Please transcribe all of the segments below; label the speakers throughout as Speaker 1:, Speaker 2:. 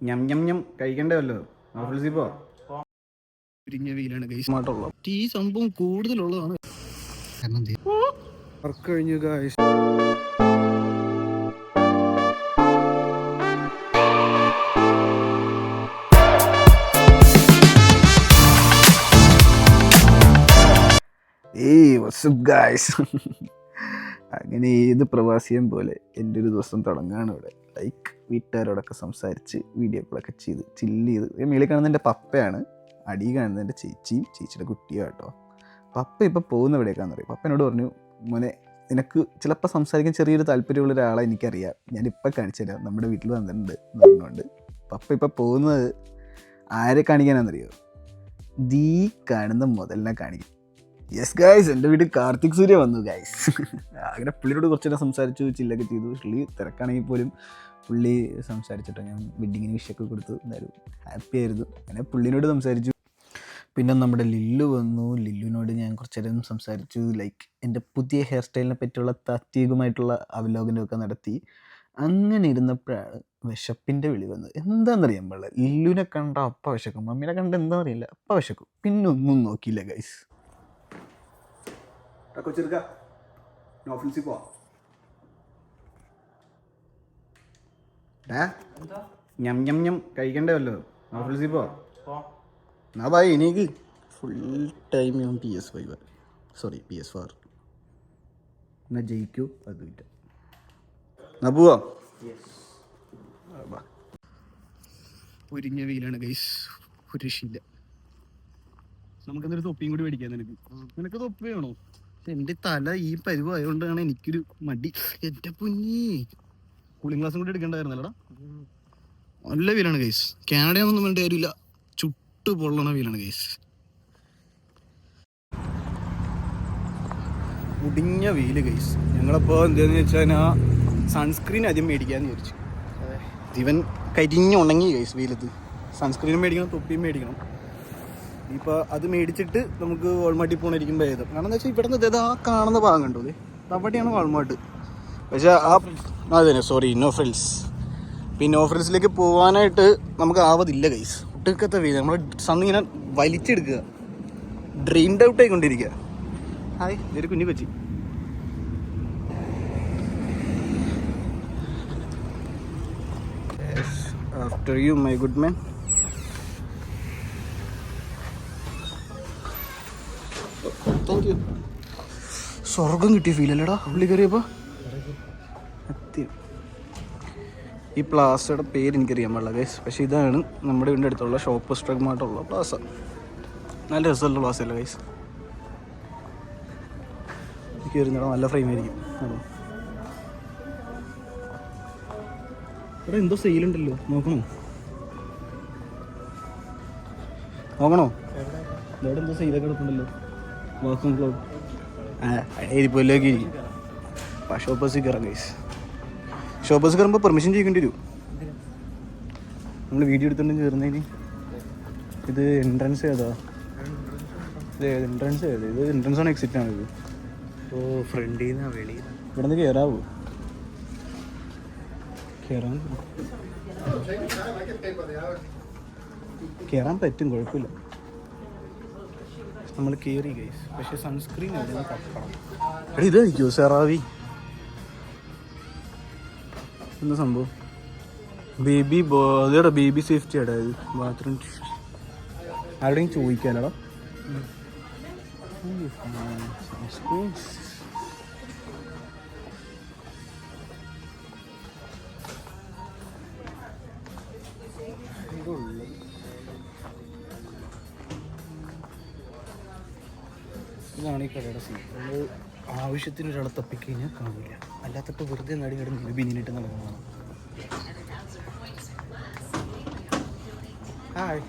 Speaker 1: ഞം ഞം ഞം കഴിക്കണ്ടല്ലോ. പോ
Speaker 2: പിരിഞ്ഞ വെയിലാണ് ഗൈസ്മായിട്ടുള്ള ഈ സംഭവം കൂടുതലുള്ളതാണ്. വർക്ക് കഴിഞ്ഞു ഗൈസ്.
Speaker 1: WhatsApp guys. അങ്ങനെ ഏത് പ്രവാസിയും പോലെ എൻ്റെ ഒരു ദിവസം തുടങ്ങുകയാണ് ഇവിടെ. ലൈക്ക് വീട്ടുകാരോടൊക്കെ സംസാരിച്ച് വീഡിയോ കോളൊക്കെ ചെയ്ത് ചില്ല് ചെയ്ത്. മേളിൽ കാണുന്ന എൻ്റെ പപ്പയാണ്, അടി കാണുന്ന എൻ്റെ ചേച്ചിയും ചേച്ചിയുടെ കുട്ടിയും കേട്ടോ. പപ്പ ഇപ്പോൾ പോകുന്ന എവിടേക്കാണെന്ന് അറിയാം. പപ്പ എന്നോട് പറഞ്ഞു, മോനെ നിനക്ക് ചിലപ്പോൾ സംസാരിക്കാൻ ചെറിയൊരു താല്പര്യമുള്ള ഒരാളെ എനിക്കറിയാം, ഞാനിപ്പോൾ കാണിച്ചു തരാം, നമ്മുടെ വീട്ടിൽ വന്നിട്ടുണ്ട് എന്ന് പറഞ്ഞുകൊണ്ട് പപ്പ ഇപ്പോൾ പോകുന്നത് ആരെ കാണിക്കാനാണെന്നറിയോ? ദീ കാണുന്ന മുതലിനെ കാണിക്കും. യെസ് ഗൈസ്, എൻ്റെ വീട്ടിൽ കാർത്തിക് സൂര്യ വന്നു ഗൈസ്. അങ്ങനെ പുള്ളിയോട് കുറച്ച് നേരം സംസാരിച്ചു, ചില്ലൊക്കെ ചെയ്തു. പുള്ളി തിരക്കാണെങ്കിൽ പോലും പുള്ളി സംസാരിച്ചിട്ടോ. ഞാൻ വെഡ്ഡിങ്ങിന് വിഷയൊക്കെ കൊടുത്തു, എന്തായാലും ഹാപ്പി ആയിരുന്നു. അങ്ങനെ പുള്ളിനോട് സംസാരിച്ചു. പിന്നെ നമ്മുടെ ലില്ലു വന്നു. ലില്ലുവിനോട് ഞാൻ കുറച്ച് നേരം സംസാരിച്ചു. ലൈക്ക് എൻ്റെ പുതിയ ഹെയർ സ്റ്റൈലിനെ പറ്റിയുള്ള താത്വികമായിട്ടുള്ള അവലോകനമൊക്കെ നടത്തി. അങ്ങനെ ഇരുന്നപ്പോഴാണ് വിശപ്പിൻ്റെ വിളി വന്നത്. എന്താണെന്നറിയാൻ പാടില്ല, ലില്ലുവിനെ കണ്ട അപ്പ വിശക്കും, മമ്മീനെ കണ്ട എന്താ അറിയില്ല അപ്പ വിശക്കും. പിന്നെ ഒന്നും നോക്കിയില്ല ഗൈസ്. കൊച്ചിരുക്ക ഓഫീസിൽ പോവാം. ഞം ഞം ഞം കഴിക്കണ്ടല്ലോ. ഓഫീസിൽ പോവാം. എന്നാ ബൈ. എനിക്ക് ഫുൾ ടൈം ഞാൻ PS5 സോറി PS4 എന്നാ ജയിക്കൂ അതുമില്ല. എന്നാ പോവാം.
Speaker 2: പൊരിഞ്ഞ വെയിലാണ് ഗൈസ്, ഒരു രക്ഷയില്ല. നമുക്കെന്തൊരു തൊപ്പിയും കൂടി മേടിക്കാം. നിനക്ക് തൊപ്പി വേണോ? എൻ്റെ തല ഈ പരുവായതുകൊണ്ടാണ് എനിക്കൊരു മടി. എൻ്റെ പൊന്നി, കൂളിംഗ് ഗ്ലാസും കൂടി എടുക്കേണ്ടായിരുന്നല്ലടാ. നല്ല വെയിലാണ് ഗൈസ്. കാനഡയൊന്നും വേണ്ട കാര്യമില്ല, ചുട്ടു പൊള്ളണ വെയിലാണ് ഗൈസ്. മുടിഞ്ഞ വെയിൽ ഗൈസ്. ഞങ്ങളപ്പോൾ എന്താണെന്ന് വെച്ചാൽ സൺസ്ക്രീൻ ആദ്യം മേടിക്കാമെന്ന് വിചാരിച്ചു. ഇവൻ കരിഞ്ഞുണങ്ങി ഗൈസ് വെയിലത്ത്. സൺസ്ക്രീനും മേടിക്കണം, തൊപ്പിയും മേടിക്കണം. ഇപ്പോൾ അത് മേടിച്ചിട്ട് നമുക്ക് വാൾമാർട്ടിൽ പോകണിരിക്കുമ്പോൾ ഏതും. കാരണം എന്താ വെച്ചാൽ ഇവിടെ നിന്ന് ആ കാണുന്ന ഭാഗം കണ്ടോ, അവിടെയാണ് വാൾമാർട്ട്. പക്ഷേ അതെ സോറി നോ ഫ്രിൽസ്. ഈ നോ ഫ്രിൽസിലേക്ക് പോകാനായിട്ട് നമുക്ക് ആവതില്ല ഗൈസ്. ഒട്ടുക്കത്തെ വെയിൽ. നമ്മൾ സണ്ണിങ്ങനെ വലിച്ചെടുക്കുക, ഡ്രെയിൻഡ് ഔട്ട് ആയിക്കൊണ്ടിരിക്കുക. ഹായ്, ഇതൊരു കുഞ്ഞു Kochi. After you my good man. Thank you. സ്വർഗം കിട്ടിയ ഫീൽ അല്ലേടാ ഉള്ളി കയറിയപ്പോൾ. ഈ പ്ലാസയുടെ പേര് എനിക്കറിയാൻ പാടില്ല ഗൈസ്. പക്ഷേ ഇതാണ് നമ്മുടെ വീടിൻ്റെ അടുത്തുള്ള ഷോപ്പ് സ്ട്രഗ്മായിട്ടുള്ള പ്ലാസ. നല്ല രസമുള്ള പ്ലാസ അല്ല ഗൈസ്. കയറുന്നടാ, നല്ല ഫ്രെയിം ആയിരിക്കും. ഇവിടെ എന്തോ സെയിലുണ്ടല്ലോ, നോക്കണോ? ഇവിടെ എന്തോ സെയിലൊക്കെ എടുക്കുന്നുണ്ടല്ലോ. വാക്കും ക്ലോഡ് എരിപ്പോലൊക്കെ ഇരിക്കും. അപ്പം ഷോപ്പേഴ്സിൽ കയറാം ഗൈസ്. ഷോപ്പേഴ്സ് കയറുമ്പോൾ പെർമിഷൻ ചെയ്യേണ്ടി വരും. നമ്മൾ വീഡിയോ എടുത്തുകൊണ്ട് കയറുന്നതിന്. ഇത് എൻട്രൻസ് ഏതാ? ഇത് എൻട്രൻസ് ഏതാ? ഇത് എൻട്രൻസ് ആണ്, എക്സിറ്റ് ആണ് ഇത്. ഓ, ഫ്രണ്ടിൽ നിന്നാണ് വെളിയിൽ. ഇവിടെ നിന്ന് കയറാവോ? കയറാൻ പറ്റും, കുഴപ്പമില്ല. നമ്മൾ കയറി ഗൈസ്. പക്ഷേ സൺസ്ക്രീൻ എവിടെ തപ്പണം. എടാ ഇതായിരിക്കുമോ സെറാവി? എന്താ സംഭവം? ബേബി അതേടാ, ബേബി സേഫ്റ്റി ആടാ ഇത്. ബാത്റൂം ആരുടെയും ചോദിക്കാനടാ. ഇതാണ് ഈ കടയുടെ സീൻ. നമ്മൾ ആവശ്യത്തിന് ഒരാളെ തപ്പിക്കഴിഞ്ഞാൽ കാണില്ല, അല്ലാത്തപ്പോൾ വെറുതെ നടി കിടന്ന് ബിന്നിട്ട് നടക്കുന്നതാണ്. Hi,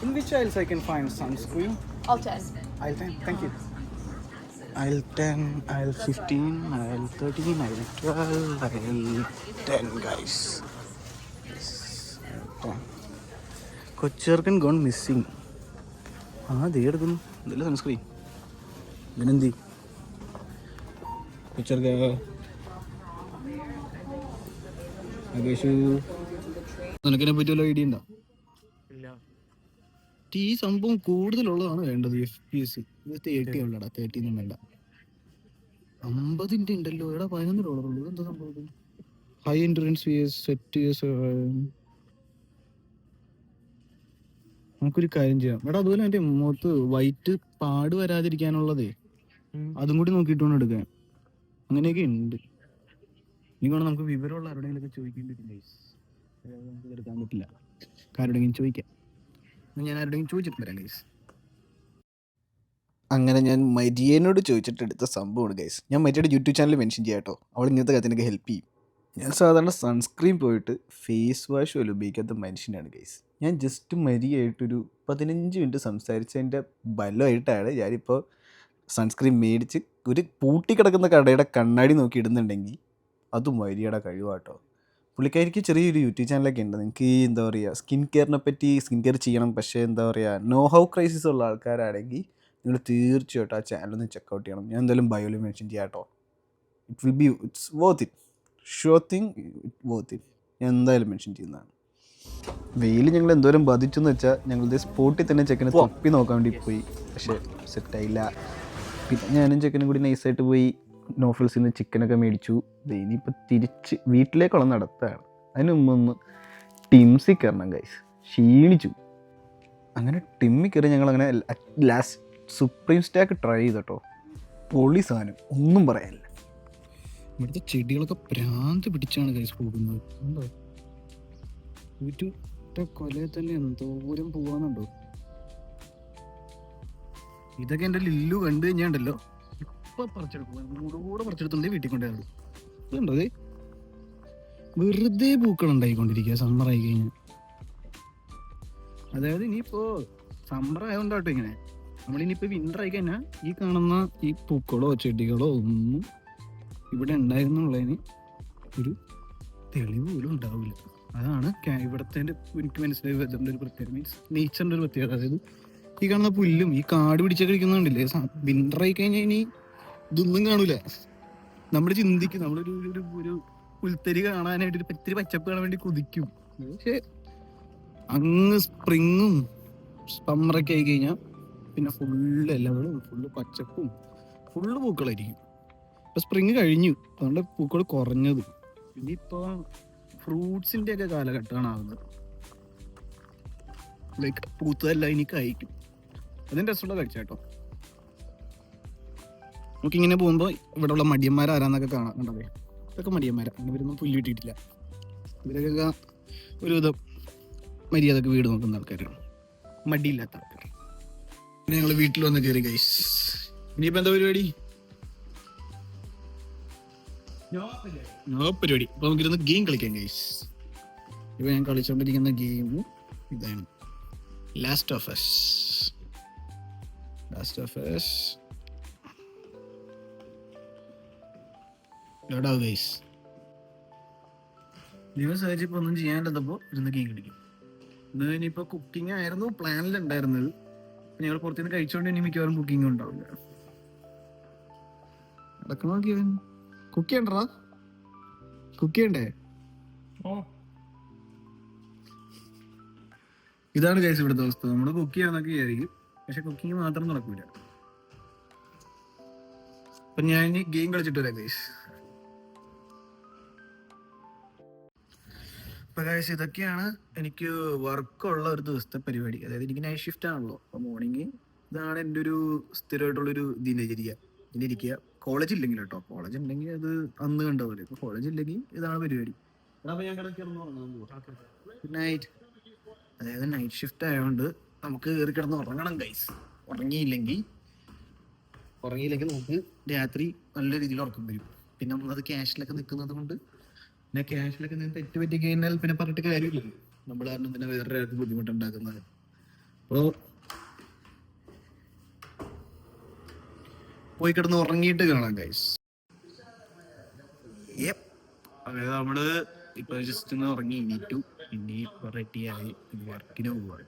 Speaker 2: in which aisles I can find sunscreen?
Speaker 3: All 10.
Speaker 1: Aisle 10, thank you. Aisle 10, aisle 15, aisle 13, aisle 12, aisle 10 guys. കൊച്ചേർക്കൻ ഗോൺ മിസ്സിങ്. ദേ എടുക്കുന്നു ഇതല്ലേ സൺസ്ക്രീൻ. ഇതിനെന്തി കൊച്ചേർക്ക
Speaker 2: നിനക്കിനെ പറ്റി വല്ല ഐഡിയ ഉണ്ടോ?
Speaker 3: ഇല്ല.
Speaker 2: ഈ സംഭവം കൂടുതലുള്ളതാണ് വേണ്ടത്. FPS ഇത് 30 ഉള്ളടാ, 30 ഒന്നും വേണ്ട. 50 ഉണ്ടല്ലോ എടാ, $11 ഉള്ളൂ. എന്താ സംഭവം? High endurance set. നമുക്കൊരു കാര്യം ചെയ്യാം എടാ, അതുപോലെ എൻ്റെ മുഖത്ത് വൈറ്റ് പാട് വരാതിരിക്കാനുള്ളതേ അതും കൂടി നോക്കിയിട്ട് വേണം എടുക്കാൻ. അങ്ങനെയൊക്കെ ഉണ്ട്. ഇനി വേണം നമുക്ക് വിവരമുള്ള ആരുടെയെങ്കിലും ചോദിക്കേണ്ടി വരും ഗൈസ്. നമുക്ക് എടുക്കാൻ പറ്റില്ല. ആരുടെയെങ്കിലും ചോദിക്കാം. ഞാൻ ആരുടെയെങ്കിലും ചോദിച്ചിട്ട് വരാം ഗൈസ്.
Speaker 1: അങ്ങനെ ഞാൻ മരിയനോട് ചോദിച്ചിട്ട് എടുത്ത സംഭവമാണ് ഗൈസ്. ഞാൻ മരിയയുടെ യൂട്യൂബ് ചാനൽ മെൻഷൻ ചെയ്യാം കേട്ടോ. അവൾ ഇങ്ങനത്തെ കാര്യത്തിനൊക്കെ ഹെൽപ്പ് ചെയ്യും. ഞാൻ സാധാരണ സൺസ്ക്രീൻ പോയിട്ട് ഫേസ് വാഷ് പോലും ഉപയോഗിക്കാത്ത മനുഷ്യനാണ് ഗൈസ്. ഞാൻ ജസ്റ്റ് മരിയായിട്ടൊരു 15 മിനിറ്റ് സംസാരിച്ചതിൻ്റെ ബലമായിട്ടാണ് ഞാനിപ്പോൾ സൺസ്ക്രീൻ മേടിച്ച് ഒരു പൂട്ടിക്കിടക്കുന്ന കടയുടെ കണ്ണാടി നോക്കി ഇടുന്നുണ്ടെങ്കിൽ അത് മരിയയുടെ കഴിവാട്ടോ. പുള്ളിക്കാരിക്ക് ചെറിയൊരു യൂട്യൂബ് ചാനലൊക്കെ ഉണ്ട്. നിങ്ങൾക്ക് ഈ എന്താ പറയുക സ്കിൻ കെയറിനെ പറ്റി, സ്കിൻ കെയർ ചെയ്യണം പക്ഷേ എന്താ പറയുക നോ ഹൗ ക്രൈസിസ് ഉള്ള ആൾക്കാരാണെങ്കിൽ നിങ്ങൾ തീർച്ചയായിട്ടും ആ ചാനലൊന്ന് ചെക്കൗട്ട് ചെയ്യണം. ഞാൻ എന്തായാലും ബയോയിൽ മെൻഷൻ ചെയ്യാം കേട്ടോ. It's worth it. Sure thing worth it. ഞാൻ എന്തായാലും മെൻഷൻ ചെയ്യുന്നതാണ്. വെയിൽ ഞങ്ങൾ എന്തോരം ബാധിച്ചെന്ന് വെച്ചാൽ ഞങ്ങളിത് സ്പോട്ടിൽ തന്നെ ചെക്കനെ തപ്പി നോക്കാൻ വേണ്ടി പോയി, പക്ഷേ സെറ്റായില്ല. പിന്നെ ഞാനും ചെക്കനും കൂടി നൈസായിട്ട് പോയി നോഫൽസിൽ നിന്ന് ചിക്കനൊക്കെ മേടിച്ചു. ഇനിയിപ്പോൾ തിരിച്ച് വീട്ടിലേക്കുള്ള നടത്താണ്. അതിന് മുമ്പ് ഒന്ന് ടിംസി കയറണം ഗൈസ്, ക്ഷീണിച്ചു. അങ്ങനെ ടിമ്മി കയറി ഞങ്ങളങ്ങനെ ലാസ്റ്റ് സുപ്രീം സ്റ്റാക്ക് ട്രൈ ചെയ്തോ. പൊളി സാധനം, ഒന്നും പറയാനില്ല.
Speaker 2: ഇവിടുത്തെ ചെടികളൊക്കെ ഭ്രാന്ത് പിടിച്ചാണ് ഗൈസ് പോകുന്നത്. എന്തോ വീട്ടിൻ്റെ കൊലയിൽ തന്നെ എന്തോരം പോവാന്നുണ്ടോ. ഇതൊക്കെ എൻ്റെ ലില്ലു കണ്ടു കഴിഞ്ഞാണ്ടല്ലോ ഇപ്പൊ പറിച്ചെടുക്കും. കൂടെ പറിച്ചെടുത്തുണ്ടെങ്കിൽ വീട്ടിൽ കൊണ്ടുപോയി ഇതുണ്ടോ. അതെ വെറുതെ പൂക്കളുണ്ടായിക്കൊണ്ടിരിക്കുക സമ്മർ ആയി കഴിഞ്ഞാൽ. അതായത് ഇനിയിപ്പോ സമ്മർ ആയതുകൊണ്ടാട്ടോ ഇങ്ങനെ. നമ്മളിനിയിപ്പോൾ വിൻ്റർ ആയി കഴിഞ്ഞാൽ ഈ കാണുന്ന ഈ പൂക്കളോ ചെടികളോ ഒന്നും ഇവിടെ ഉണ്ടായിരുന്നുള്ളതിന് ഒരു തെളിവ് പോലും ഉണ്ടാവില്ല. അതാണ് ഇവിടുത്തെ എനിക്ക് മനസ്സിലായി വെതറിൻ്റെ ഒരു പ്രത്യേകത, മീൻസ് നേച്ചറിൻ്റെ ഒരു പ്രത്യേകത. അതായത് ഈ കാണുന്ന പുല്ലും ഈ കാട് പിടിച്ചൊക്കെ ഇരിക്കുന്നുണ്ടല്ലേ, വിൻ്റർ ആയി കഴിഞ്ഞാൽ ഇനി ഇതൊന്നും കാണൂല. നമ്മൾ ചിന്തിക്കും നമ്മളൊരു ഒരു പുൽത്തരി കാണാനായിട്ട് ഒരു പത്തിരി പച്ചപ്പ് കാണാൻ വേണ്ടി കുതിക്കും. പക്ഷെ അങ്ങ് സ്പ്രിങ്ങും സമ്മറൊക്കെ ആയി കഴിഞ്ഞാൽ പിന്നെ ഫുള്ള് എല്ലാവരും ഫുള്ള് പച്ചപ്പും ഫുള്ള് പൂക്കളായിരിക്കും. ഇപ്പം സ്പ്രിങ് കഴിഞ്ഞു, അതുകൊണ്ട് പൂക്കൾ കുറഞ്ഞത്. ഇനിയിപ്പോൾ ഫ്രൂട്ട്സിൻ്റെ ഒക്കെ കാലഘട്ടമാണ് ആകുന്നത്. ലൈക്ക് പൂത്തതല്ല ഇനി കഴിക്കും. അതിൻ്റെ രസമുള്ള കഴിച്ച കേട്ടോ. നമുക്കിങ്ങനെ പോകുമ്പോൾ ഇവിടെ ഉള്ള മടിയന്മാരാരാന്നൊക്കെ കാണാം. കണ്ടതേ ഇതൊക്കെ മടിയന്മാരാ. ഇവരൊന്നും പുല്ല് കിട്ടിയിട്ടില്ല. ഇവരൊക്കെ ഒരുവിധം മര്യാദക്ക് വീട് നോക്കുന്ന ആൾക്കാരാണ്, മടിയില്ലാത്ത ആൾക്കാർ. പിന്നെ ഞങ്ങൾ വീട്ടിൽ വന്ന് കയറി ഗൈസ്. ഇനിയിപ്പോൾ എന്താ പരിപാടി? നോ പരിപാടി. ഇപ്പൊ നമുക്കിരുന്ന് ഗെയിം കളിക്കാം ഗൈസ്. ഇപ്പൊ ഞാൻ കളിച്ചോണ്ടിരിക്കുന്ന ഗെയിം ഇതാണ്, ലാസ്റ്റ് ഓഫ് അസ്. ഗൈസ് ദിവസം കഴിച്ചപ്പോ ഒന്നും ചെയ്യാനില്ലപ്പോ ഇരുന്ന് ഗെയിം കളിക്കും. ഇന്ന് ഇനിയിപ്പോ കുക്കിംഗ് ആയിരുന്നു പ്ലാനിലുണ്ടായിരുന്നത്. ഞങ്ങൾ പുറത്തുനിന്ന് കഴിച്ചോണ്ട് ഇനി മിക്കവാറും കുക്കിംഗ് ഉണ്ടാവില്ല. അടക്കം നോക്കിയ കുക്ക് ചെയ്യണ്ടാ, കുക്ക് ചെയ്യണ്ടേ? ഇതാണ് ഗൈസ് ഇവിടുത്തെ അവസ്ഥ. നമ്മള് കുക്ക് ചെയ്യാന്നൊക്കെ വിചാരിക്കും, പക്ഷെ കുക്കിംഗ് മാത്രം നടക്കൂല. അപ്പൊ ഞാൻ ഇനി ഗെയിം കളിച്ചിട്ട് വരാം ഗൈസ്. അപ്പൊ ഗൈസ് ഇതൊക്കെയാണ് എനിക്ക് വർക്കുള്ള ഒരു ദിവസത്തെ പരിപാടി. അതായത് എനിക്ക് നൈറ്റ് ഷിഫ്റ്റ് ആണല്ലോ. അപ്പൊ മോർണിംഗ് ഇതാണ് എൻ്റെ ഒരു സ്ഥിരമായിട്ടുള്ളൊരു ദിനചര്യ. ഇങ്ങനെ ഇരിക്കുക. കോളേജ് ഇല്ലെങ്കിൽ കേട്ടോ, കോളേജ് ഉണ്ടെങ്കിൽ അത് അന്ന് കണ്ട പോലെ. ഇപ്പൊ കോളേജ് ഇല്ലെങ്കിൽ ഇതാണ് പരിപാടി. Good night. അതായത് നൈറ്റ് ഷിഫ്റ്റ് ആയതുകൊണ്ട് നമുക്ക് കയറി കിടന്ന് ഉറങ്ങണം ഗൈസ്. ഉറങ്ങിയില്ലെങ്കിൽ നമുക്ക് രാത്രി നല്ല രീതിയിൽ ഉറക്കം വരും. പിന്നെ നമ്മളത് ക്യാഷിലൊക്കെ നിൽക്കുന്നത് കൊണ്ട് പിന്നെ ക്യാഷിലൊക്കെ നിന്ന് തെറ്റ് പറ്റി കഴിഞ്ഞാൽ പിന്നെ പറഞ്ഞിട്ട് കാര്യമില്ല. നമ്മൾ കാരണം പിന്നെ വേറെ ആൾക്ക് ബുദ്ധിമുട്ടുണ്ടാക്കുന്നത്. അപ്പോൾ പോയി കിടന്ന് ഉറങ്ങിയിട്ട് കാണാം ഗൈസ്. അതായത് നമ്മള് ഇപ്പൊ ജസ്റ്റ് ഒന്ന് ഉറങ്ങി എണീറ്റു. ഇനി ഇപ്പൊ റെഡിയായി വർക്കിന് പോവാണ്.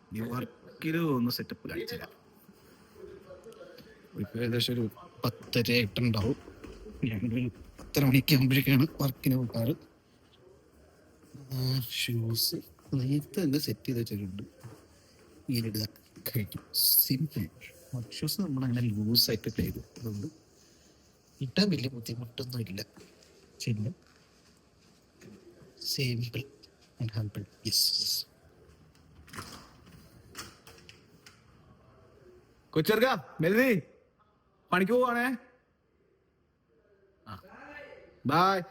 Speaker 2: ഇനി വർക്കിന് പോകുന്ന സെറ്റപ്പ് കാണിച്ചില്ല. ഇപ്പൊ ഏകദേശം ഒരു 10:30 ഉണ്ടാവും. ഞങ്ങൾ 10 മണിക്ക് ആകുമ്പോഴേക്കാണ് വർക്കിന് പോകാറ്. ഷൂസ് നേരത്തെ തന്നെ സെറ്റ് ചെയ്ത് വെച്ചിട്ടുണ്ട്. ഇങ്ങനെ ഇടുക കഴിക്കും, സിമ്പിൾ. ഷൂസ് നമ്മളങ്ങനെ ലൂസായിട്ട് ഇട്ട് ചെയ്തു, അതുകൊണ്ട് ഇട്ടാൻ വലിയ ബുദ്ധിമുട്ടൊന്നും ഇല്ല. ചില്ല സിമ്പിൾ ആൻഡ് ഹമ്പിൾ. യെസ്. കൊച്ചർക്ക മെൽവി പണിക്ക് പോവാണേ. ബായ്.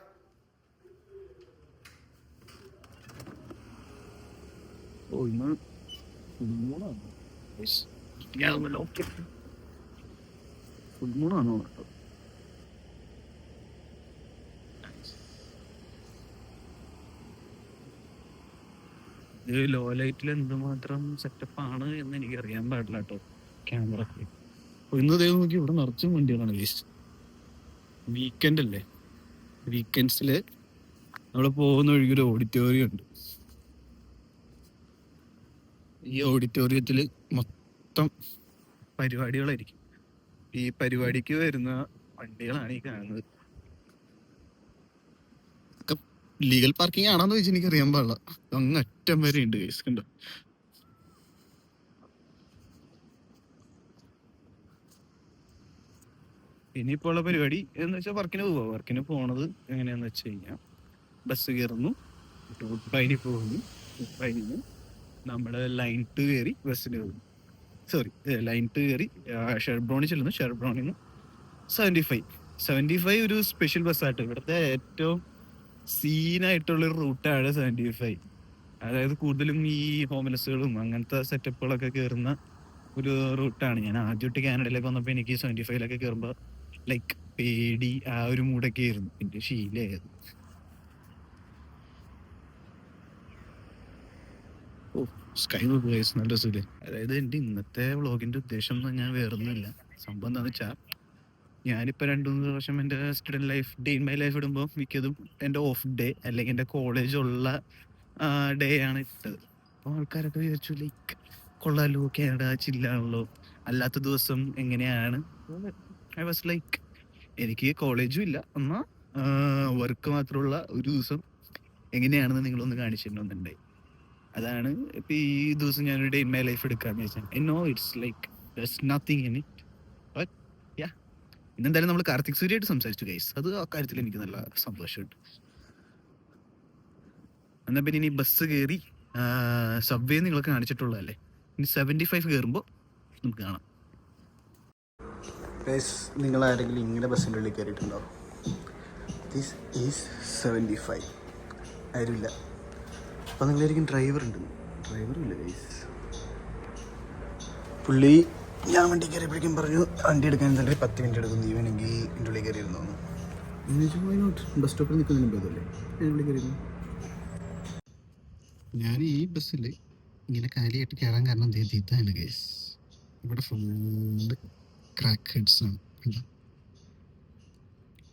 Speaker 2: ഓ ഇന്ന് ഫുൾമൂണാണോ? ഫുൾമൂണാണോ? ഇത് ലോ ലൈറ്റിൽ എന്തുമാത്രം സെറ്റപ്പ് ആണ് എന്ന് എനിക്ക് അറിയാൻ പാടില്ല കേട്ടോ, ക്യാമറ. ഇന്ന് ദൈവം നോക്കി ഇവിടെ നിറച്ചും വണ്ടികളാണ് വേസ്റ്റ്. വീക്കെൻഡ് അല്ലേ, വീക്കെൻഡ്സിൽ നമ്മൾ പോകുന്ന ഒഴുകിയൊരു ഓഡിറ്റോറിയം ഉണ്ട്. ഈ ഓഡിറ്റോറിയത്തിൽ മൊത്തം പരിപാടികളായിരിക്കും. ഈ പരിപാടിക്ക് വരുന്ന വണ്ടികളാണ് ഈ കാണുന്നത്. ലീഗൽ പാർക്കിംഗ് ആണോന്ന് ചോദിച്ചാൽ എനിക്ക് അറിയാൻ പാടില്ല. അങ്ങ് അറ്റം വരെ ഉണ്ട് കേസ്, കണ്ടോ. ഇനിയിപ്പോൾ ഉള്ള പരിപാടി എന്ന് വെച്ചാൽ വർക്കിന് പോവുക. വർക്കിന് പോണത് എങ്ങനെയാന്ന് വെച്ച് കഴിഞ്ഞാൽ ബസ് കയറുന്നു, ട്രൂപ്പായി പോകുന്നു, ട്രൂപ്പായി നമ്മൾ ലൈൻ 2 കയറി ബസ്സിന് പോകുന്നു. സോറി, ലൈൻ 2 കയറി ഷെർബ്രോണിൽ ചെല്ലുന്നു. ഷെർബ്രോണിൽ നിന്ന് 75 ഒരു സ്പെഷ്യൽ ബസ്സായിട്ട്, ഇവിടുത്തെ ഏറ്റവും സീനായിട്ടുള്ളൊരു റൂട്ടാണ് 75. അതായത് കൂടുതലും ഈ ഹോംലെസ്സുകളും അങ്ങനത്തെ സെറ്റപ്പുകളൊക്കെ കയറുന്ന ഒരു റൂട്ടാണ്. ഞാൻ ആദ്യമായിട്ട് കാനഡയിലേക്ക് വന്നപ്പോൾ എനിക്ക് 75 കയറുമ്പോൾ ലൈക്ക് പേടി, ആ ഒരു മൂടൊക്കെ ആയിരുന്നു. പിന്നെ ശീലമായത്. ഓ സ്കൈ ഗൈസ്, നല്ല രസമില്ലേ. അതായത് എൻ്റെ ഇന്നത്തെ വ്ളോഗിൻ്റെ ഉദ്ദേശം എന്ന് ഞാൻ വേറൊന്നുമില്ല. സംഭവം എന്താണെന്ന് വെച്ചാൽ, ഞാനിപ്പോൾ 2-3 വർഷം എൻ്റെ student life, day in my life ഇടുമ്പോൾ മിക്കതും എൻ്റെ ഓഫ് ഡേ അല്ലെങ്കിൽ എൻ്റെ കോളേജുള്ള ഡേ ആണ് ഇട്ടത്. അപ്പോൾ ആൾക്കാരൊക്കെ വിചാരിച്ചു ലൈക്ക് കൊള്ളാലോ, കാനഡ ചില്ലാണല്ലോ, അല്ലാത്ത ദിവസം എങ്ങനെയാണ്. ഐ വാസ് ലൈക്ക്, എനിക്ക് കോളേജും ഇല്ല എന്നാൽ വർക്ക് മാത്രമുള്ള ഒരു ദിവസം എങ്ങനെയാണെന്ന് നിങ്ങളൊന്ന് കാണിച്ചിട്ടുണ്ടെന്നുണ്ടായി. അതാണ് ഇപ്പം ഈ ദിവസം ഞാനൊരു ഡേ ഇൻ മൈ ലൈഫ് എടുക്കാമെന്ന് വെച്ചാൽ. I know it's like there's nothing in it, but yeah. ഇന്നെന്തായാലും നമ്മൾ കാർത്തിക് സൂര്യയായിട്ട് സംസാരിച്ചു ഗൈസ്. അത് ആ കാര്യത്തിൽ എനിക്ക് നല്ല സന്തോഷമുണ്ട്. എന്നാൽ പിന്നെ ഇനി ബസ് കയറി സബ്വേ നിങ്ങൾക്ക് കാണിച്ചിട്ടുള്ളതല്ലേ, ഇനി 75 കയറുമ്പോൾ നമുക്ക് കാണാം. നിങ്ങൾ ആരെങ്കിലും ഇങ്ങനെ ബസ്സിൻ്റെ ഉള്ളിൽ കയറിയിട്ടുണ്ടോ? This is 75. ആരുമില്ല. അപ്പോൾ നിങ്ങളായിരിക്കും ഡ്രൈവറുണ്ട്. ഡ്രൈവറില്ല ഗൈസ്. പുള്ളി ഞാൻ വണ്ടി കയറിയപ്പോഴേക്കും പറഞ്ഞു വണ്ടി എടുക്കാൻ എന്തായാലും 10 മിനിറ്റ് എടുക്കും, നീ വേണമെങ്കിൽ എൻ്റെ ഉള്ളിൽ കയറിയിരുന്നു. ബസ് സ്റ്റോപ്പിൽ നിൽക്കുന്നതിന് പോയതല്ലേ ഞാൻ ഉള്ളിൽ കയറിയിരുന്നു. ഞാൻ ഈ ബസ്സിൽ ഇങ്ങനെ കാലിയായിട്ട് കയറാൻ കാരണം ഇതാണ് ഗൈസ്. ഇവിടെ ഫുള്ള് ക്രാക്ക് ഹെഡ്സ് ആണ്.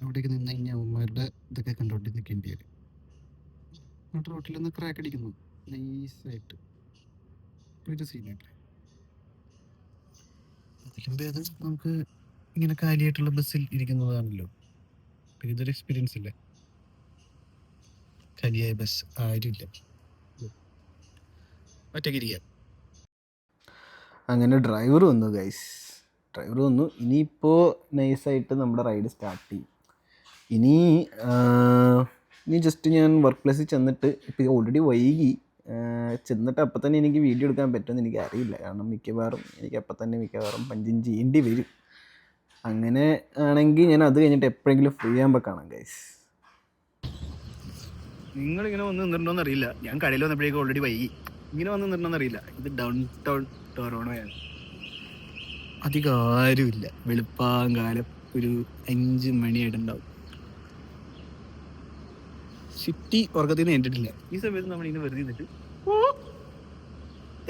Speaker 2: അവിടേക്ക് നിന്ന് കഴിഞ്ഞാൽ അവന്മാരുടെ ഇതൊക്കെ കണ്ടോണ്ട് നിൽക്കേണ്ടി വരും. എന്നിട്ട് റോട്ടിൽ നിന്ന് ക്രാക്ക് അടിക്കുന്നു നൈസായിട്ട്. ഒരു സീനായിട്ട് അതിലും ഭേദം നമുക്ക് ഇങ്ങനെ കാലിയായിട്ടുള്ള ബസ്സിൽ ഇരിക്കുന്നതാണല്ലോ. പിന്നെ ഇതൊരു എക്സ്പീരിയൻസ് ഇല്ലേ, കാലിയായ ബസ് ആരുമില്ല, ഒറ്റയ്ക്ക് ഇരിക്കാം.
Speaker 1: അങ്ങനെ ഡ്രൈവർ വന്നു ഗൈസ്, ഡ്രൈവർ വന്നു. ഇനിയിപ്പോൾ നൈസായിട്ട് നമ്മുടെ റൈഡ് സ്റ്റാർട്ട് ചെയ്യും. ഇനി ജസ്റ്റ് ഞാൻ വർക്ക് പ്ലേസിൽ ചെന്നിട്ട്, ഇപ്പോൾ ഓൾറെഡി വൈകി, ചെന്നിട്ട് അപ്പം തന്നെ എനിക്ക് വീഡിയോ എടുക്കാൻ പറ്റുമെന്ന് എനിക്ക് അറിയില്ല. കാരണം മിക്കവാറും എനിക്ക് അപ്പം തന്നെ പഞ്ചിങ് ചെയ്യേണ്ടി വരും. അങ്ങനെ ആണെങ്കിൽ ഞാൻ അത് കഴിഞ്ഞിട്ട് എപ്പോഴെങ്കിലും ഫ്രീ ആകുമ്പോൾ കാണാം ഗൈസ്.
Speaker 2: നിങ്ങളിങ്ങനെ വന്ന് നിന്നിട്ടുണ്ടോന്ന് അറിയില്ല. ഞാൻ കടയിൽ വന്നപ്പോഴേക്കും ഓൾറെഡി വൈകി. ഇങ്ങനെ വന്ന് നിന്നിട്ടുണ്ടോന്ന് അറിയില്ല. ഇത് ഡൗൺ ടൗൺ ടൊറോണോയാണ്. അധികം ആരുമില്ല. വെളുപ്പാങ്കാലം ഒരു 5 മണിയായിട്ടുണ്ടാവും. സിറ്റി ഉറക്കത്തിൽ നിന്ന് കണ്ടിട്ടില്ല. ഈ സമയത്ത് നമ്മളിങ്ങനെ വെറുതെ നിന്നിട്ട്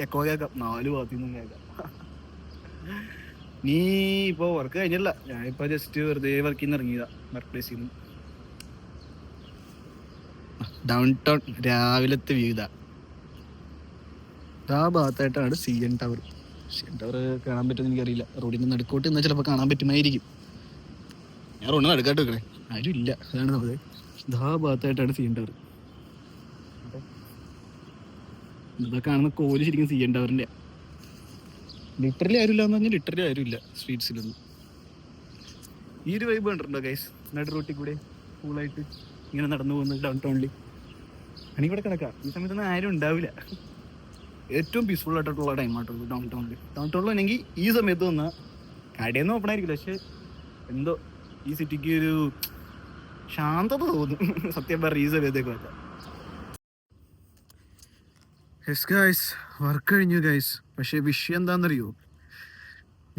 Speaker 2: എക്കോ കേൾക്കാം, 4 ഭാഗത്തു നിന്നും കേൾക്കാം. നീ ഇപ്പോൾ വർക്ക് കഴിഞ്ഞില്ല, ഞാനിപ്പോൾ ജസ്റ്റ് വെറുതെ വർക്കിൽ നിന്ന് ഇറങ്ങിയതാ, വർക്ക് പ്ലേസിൽ നിന്ന്. ഡൗൺ ടൗൺ രാവിലത്തെ വ്യൂ ഇതാ. ആ ഭാഗത്തായിട്ടാണ് CN ടവർ. CN ടവർ കാണാൻ പറ്റുമെന്ന് എനിക്കറിയില്ല. റോഡിൽ നിന്ന് നടുക്കോട്ട് എന്നാൽ ചിലപ്പോൾ കാണാൻ പറ്റുമായിരിക്കും. ഞാൻ റോഡിന് നടുക്കാട്ട് വെക്കണേ, ആരും ഇല്ല. അതാണ് നമ്മൾ. ആ ഭാഗത്തായിട്ടാണ് CN ടവർ. ഇവിടെ കാണുന്ന കോല് ശരിക്കും സി എൻ ടവറിൻ്റെ. ലിറ്ററലി ആരുമില്ല എന്ന് പറഞ്ഞാൽ ലിറ്ററലി ആരുമില്ല സ്ട്രീറ്റ്സിലൊന്നും. ഈ ഒരു വൈബ് കണ്ടിട്ടുണ്ടോ ഗൈസ്? നടു റൂട്ടിൽ കൂടെ കൂളായിട്ട് ഇങ്ങനെ നടന്നു പോകുന്നത് ഡൗൺ ടൗണിൽ. എനിക്ക് ഇവിടെ കിടക്കാം. ഈ സമയത്തൊന്നും ആരും ഉണ്ടാവില്ല. ഏറ്റവും പീസ്ഫുൾ ആയിട്ടുള്ള ടൈമാട്ടോ ഡൗൺ ടൗണിൽ. ഡൗൺ ടൗണിലാണെങ്കിൽ ഈ സമയത്ത് വന്നാൽ കടയൊന്നും ഓപ്പൺ ആയിരിക്കില്ല, പക്ഷെ എന്തോ ഈ സിറ്റിക്ക് ഒരു ശാന്തത തോന്നും സത്യം പറഞ്ഞ ഈ സമയത്തേക്ക് വരാം. യെസ് ഗൈസ്, വർക്ക് കഴിഞ്ഞു ഗൈസ്. പക്ഷേ വിഷയം എന്താണെന്നറിയോ?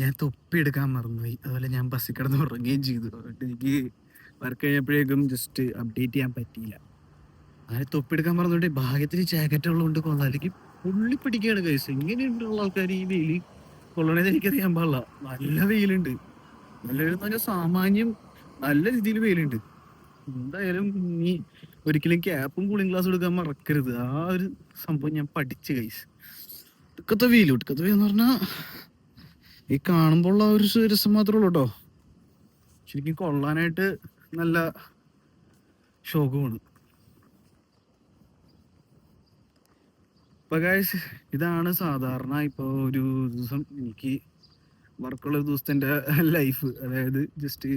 Speaker 2: ഞാൻ തൊപ്പി എടുക്കാൻ മറന്നുപോയി. അതുപോലെ ഞാൻ ബസ്സിൽ കിടന്ന് ഉറങ്ങുകയും ചെയ്തു. അതുകൊണ്ട് എനിക്ക് വർക്ക് കഴിഞ്ഞപ്പോഴേക്കും ജസ്റ്റ് അപ്ഡേറ്റ് ചെയ്യാൻ പറ്റിയില്ല. അങ്ങനെ തൊപ്പി എടുക്കാൻ മറന്നുകൊണ്ട് ഭാഗ്യത്തിന് ജാക്കറ്റ് ഉള്ളതുകൊണ്ട് കൊള്ളാം, അല്ലെങ്കിൽ പുള്ളി പിടിക്കുകയാണ് ഗൈസ്. ഇങ്ങനെയുള്ള ആൾക്കാർ ഈ വെയിൽ കൊള്ളണേന്ന് എനിക്കറിയാൻ പാടില്ല. നല്ല വെയിലുണ്ട്. നല്ല വെയിലെന്ന് പറഞ്ഞാൽ സാമാന്യം നല്ല രീതിയിൽ വെയിലുണ്ട്. എന്തായാലും നീ ഒരിക്കലും ക്യാപ്പും കൂളിംഗ് ഗ്ലാസ് എടുക്കാൻ മറക്കരുത്. ആ ഒരു സംഭവം ഞാൻ പഠിച്ചു ഗൈസ്. ഒടുക്കത്തെ വെയിൽ എന്ന് പറഞ്ഞാൽ ഈ കാണുമ്പോൾ ഉള്ള ഒരു രസം മാത്രമേ ഉള്ളൂ കേട്ടോ. ശരിക്കും കൊള്ളാനായിട്ട് നല്ല ശോകമാണ്. ഇപ്പൊ ഗൈസ് ഇതാണ് സാധാരണ ഇപ്പോൾ ഒരു ദിവസം എനിക്ക് വർക്കുള്ള ഒരു ദിവസത്തെ എൻ്റെ ലൈഫ്. അതായത് ജസ്റ്റ്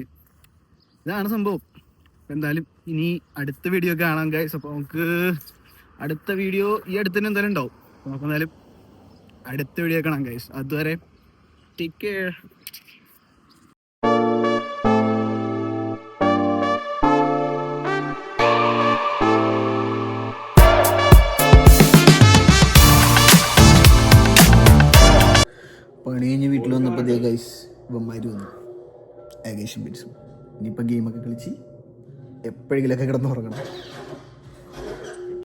Speaker 2: ഇതാണ് സംഭവം. എന്തായാലും ഇനി അടുത്ത വീഡിയോ കാണാം ഗൈസ്. അപ്പോൾ നമുക്ക് അടുത്ത വീഡിയോ ഈ അടുത്ത് തന്നെ എന്തായാലും ഉണ്ടാവും. നമുക്ക് എന്തായാലും അടുത്ത വീഡിയോ കാണാം ഗൈസ്. അതുവരെ ടേക്ക് കെയർ.
Speaker 1: പണി കഴിഞ്ഞ് വീട്ടിൽ വന്നപ്പോൾ ഗൈസ് ഇവന്മാർ വന്നു ഏകദേശം പിടിച്ചു. ഇനിയിപ്പോൾ ഗെയിമൊക്കെ കളിച്ച് എപ്പോഴെങ്കിലൊക്കെ കിടന്നുറങ്ങണം.